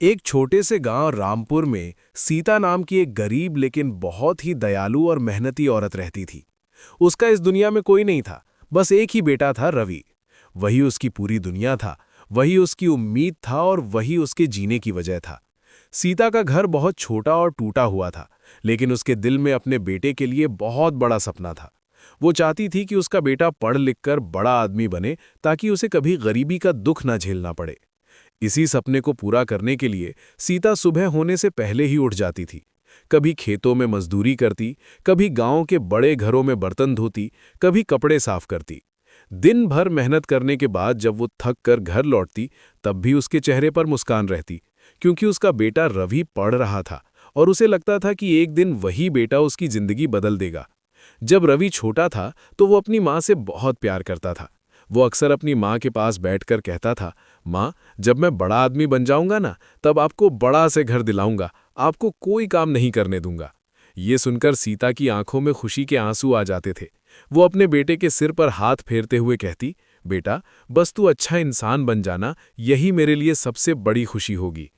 एक छोटे से गांव रामपुर में सीता नाम की एक गरीब लेकिन बहुत ही दयालु और मेहनती औरत रहती थी। उसका इस दुनिया में कोई नहीं था, बस एक ही बेटा था, रवि। वही उसकी पूरी दुनिया था, वही उसकी उम्मीद था और वही उसके जीने की वजह था। सीता का घर बहुत छोटा और टूटा हुआ था, लेकिन उसके दिल में अपने बेटे के लिए बहुत बड़ा सपना था। वो चाहती थी कि उसका बेटा पढ़ लिख कर बड़ा आदमी बने, ताकि उसे कभी गरीबी का दुख न झेलना पड़े। इसी सपने को पूरा करने के लिए सीता सुबह होने से पहले ही उठ जाती थी। कभी खेतों में मजदूरी करती, कभी गांव के बड़े घरों में बर्तन धोती, कभी कपड़े साफ करती। दिन भर मेहनत करने के बाद जब वो थक कर घर लौटती, तब भी उसके चेहरे पर मुस्कान रहती, क्योंकि उसका बेटा रवि पढ़ रहा था और उसे लगता था कि एक दिन वही बेटा उसकी जिंदगी बदल देगा। जब रवि छोटा था तो वो अपनी माँ से बहुत प्यार करता था। वो अक्सर अपनी माँ के पास बैठकर कहता था, माँ, जब मैं बड़ा आदमी बन जाऊंगा ना, तब आपको बड़ा से घर दिलाऊंगा, आपको कोई काम नहीं करने दूंगा। ये सुनकर सीता की आंखों में खुशी के आंसू आ जाते थे। वो अपने बेटे के सिर पर हाथ फेरते हुए कहती, बेटा, बस तू अच्छा इंसान बन जाना, यही मेरे लिए सबसे बड़ी खुशी होगी।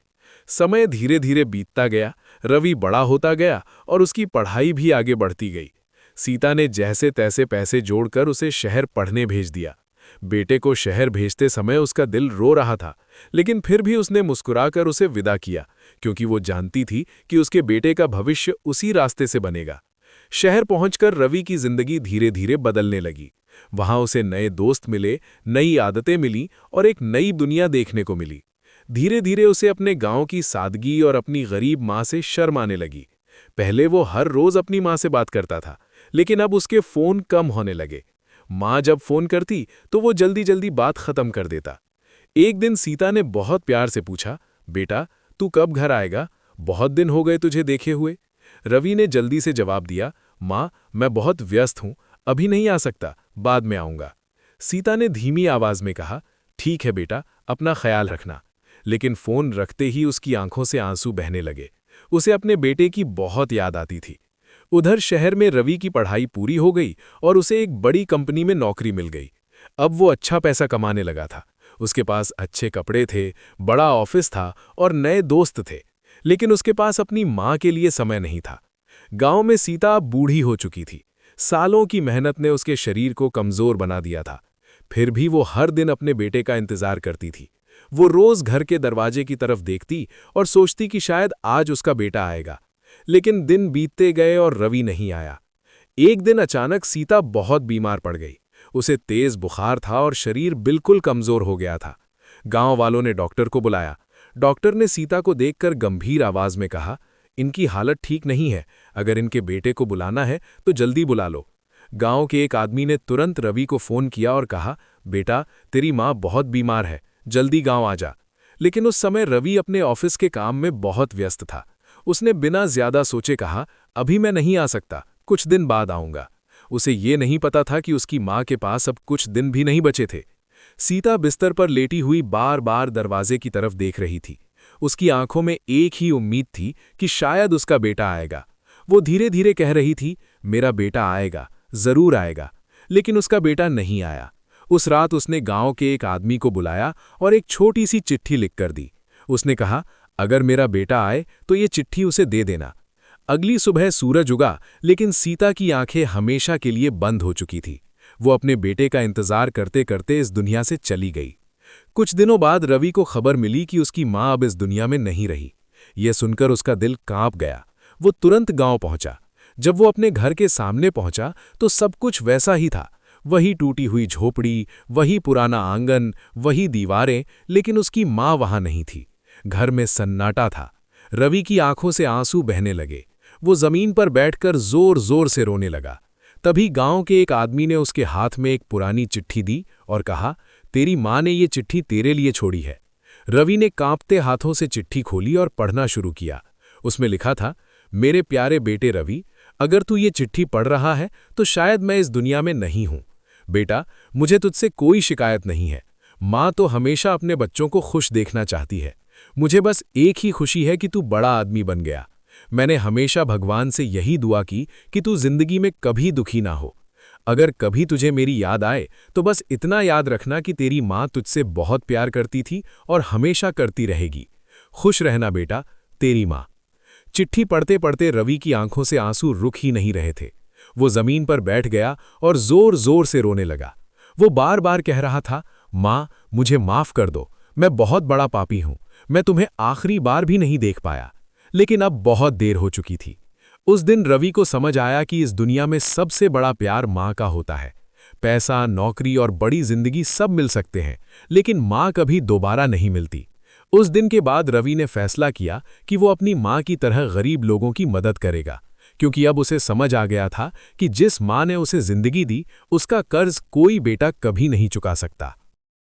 समय धीरे धीरे बीतता गया, रवि बड़ा होता गया और उसकी पढ़ाई भी आगे बढ़ती गई। सीता ने जैसे तैसे पैसे जोड़कर उसे शहर पढ़ने भेज दिया। बेटे को शहर भेजते समय उसका दिल रो रहा था, लेकिन फिर भी उसने मुस्कुराकर उसे विदा किया, क्योंकि वो जानती थी कि उसके बेटे का भविष्य उसी रास्ते से बनेगा। शहर पहुंचकर रवि की जिंदगी धीरे धीरे बदलने लगी। वहां उसे नए दोस्त मिले, नई आदतें मिलीं और एक नई दुनिया देखने को मिली। धीरे धीरे उसे अपने गांव की सादगी और अपनी गरीब माँ से शर्म आने लगी। पहले वो हर रोज अपनी माँ से बात करता था, लेकिन अब उसके फोन कम होने लगे। माँ जब फोन करती तो वो जल्दी जल्दी बात खत्म कर देता। एक दिन सीता ने बहुत प्यार से पूछा, बेटा, तू कब घर आएगा? बहुत दिन हो गए तुझे देखे हुए। रवि ने जल्दी से जवाब दिया, माँ, मैं बहुत व्यस्त हूँ, अभी नहीं आ सकता, बाद में आऊंगा। सीता ने धीमी आवाज में कहा, ठीक है बेटा, अपना ख्याल रखना। लेकिन फोन रखते ही उसकी आंखों से आंसू बहने लगे। उसे अपने बेटे की बहुत याद आती थी। उधर शहर में रवि की पढ़ाई पूरी हो गई और उसे एक बड़ी कंपनी में नौकरी मिल गई। अब वो अच्छा पैसा कमाने लगा था। उसके पास अच्छे कपड़े थे, बड़ा ऑफिस था और नए दोस्त थे। लेकिन उसके पास अपनी माँ के लिए समय नहीं था। गांव में सीता अब बूढ़ी हो चुकी थी। सालों की मेहनत ने उसके शरीर को कमजोर बना दिया था। फिर भी वो हर दिन अपने बेटे का इंतजार करती थी। वो रोज घर के दरवाजे की तरफ देखती और सोचती कि शायद आज उसका बेटा आएगा। लेकिन दिन बीतते गए और रवि नहीं आया। एक दिन अचानक सीता बहुत बीमार पड़ गई। उसे तेज बुखार था और शरीर बिल्कुल कमजोर हो गया था। गांव वालों ने डॉक्टर को बुलाया। डॉक्टर ने सीता को देखकर गंभीर आवाज में कहा, इनकी हालत ठीक नहीं है, अगर इनके बेटे को बुलाना है तो जल्दी बुला लो। गांव के एक आदमी ने तुरंत रवि को फोन किया और कहा, बेटा, तेरी माँ बहुत बीमार है, जल्दी गांव आ जा। लेकिन उस समय रवि अपने ऑफिस के काम में बहुत व्यस्त था। उसने बिना ज्यादा सोचे कहा, अभी मैं नहीं आ सकता, कुछ दिन बाद आऊंगा। उसे ये नहीं पता था कि उसकी माँ के पास अब कुछ दिन भी नहीं बचे थे। सीता बिस्तर पर लेटी हुई बार बार दरवाजे की तरफ देख रही थी। उसकी आंखों में एक ही उम्मीद थी कि शायद उसका बेटा आएगा। वो धीरे धीरे कह रही थी, मेरा बेटा आएगा, जरूर आएगा। लेकिन उसका बेटा नहीं आया। उस रात उसने गांव के एक आदमी को बुलाया और एक छोटी सी चिट्ठी लिखकर दी। उसने कहा, अगर मेरा बेटा आए तो ये चिट्ठी उसे दे देना। अगली सुबह सूरज उगा, लेकिन सीता की आंखें हमेशा के लिए बंद हो चुकी थी। वो अपने बेटे का इंतजार करते करते इस दुनिया से चली गई। कुछ दिनों बाद रवि को खबर मिली कि उसकी माँ अब इस दुनिया में नहीं रही। यह सुनकर उसका दिल कांप गया। वो तुरंत गांव पहुंचा। जब वो अपने घर के सामने पहुंचा तो सब कुछ वैसा ही था। वही टूटी हुई झोपड़ी, वही पुराना आंगन, वही दीवारें, लेकिन उसकी माँ वहां नहीं थी। घर में सन्नाटा था। रवि की आंखों से आंसू बहने लगे। वो जमीन पर बैठकर जोर जोर से रोने लगा। तभी गांव के एक आदमी ने उसके हाथ में एक पुरानी चिट्ठी दी और कहा, तेरी माँ ने ये चिट्ठी तेरे लिए छोड़ी है। रवि ने कांपते हाथों से चिट्ठी खोली और पढ़ना शुरू किया। उसमें लिखा था, मेरे प्यारे बेटे रवि, अगर तू ये चिट्ठी पढ़ रहा है तो शायद मैं इस दुनिया में नहीं हूं। बेटा, मुझे तुझसे कोई शिकायत नहीं है। माँ तो हमेशा अपने बच्चों को खुश देखना चाहती है। मुझे बस एक ही खुशी है कि तू बड़ा आदमी बन गया। मैंने हमेशा भगवान से यही दुआ की कि तू जिंदगी में कभी दुखी ना हो। अगर कभी तुझे मेरी याद आए तो बस इतना याद रखना कि तेरी माँ तुझसे बहुत प्यार करती थी और हमेशा करती रहेगी। खुश रहना बेटा, तेरी माँ। चिट्ठी पढ़ते पढ़ते रवि की आंखों से आंसू रुक ही नहीं रहे थे। वो जमीन पर बैठ गया और जोर जोर से रोने लगा। वो बार बार कह रहा था, माँ मुझे माफ कर दो, मैं बहुत बड़ा पापी हूं, मैं तुम्हें आखिरी बार भी नहीं देख पाया। लेकिन अब बहुत देर हो चुकी थी। उस दिन रवि को समझ आया कि इस दुनिया में सबसे बड़ा प्यार माँ का होता है। पैसा, नौकरी और बड़ी जिंदगी सब मिल सकते हैं, लेकिन माँ कभी दोबारा नहीं मिलती। उस दिन के बाद रवि ने फैसला किया कि वो अपनी माँ की तरह गरीब लोगों की मदद करेगा, क्योंकि अब उसे समझ आ गया था कि जिस माँ ने उसे जिंदगी दी, उसका कर्ज कोई बेटा कभी नहीं चुका सकता।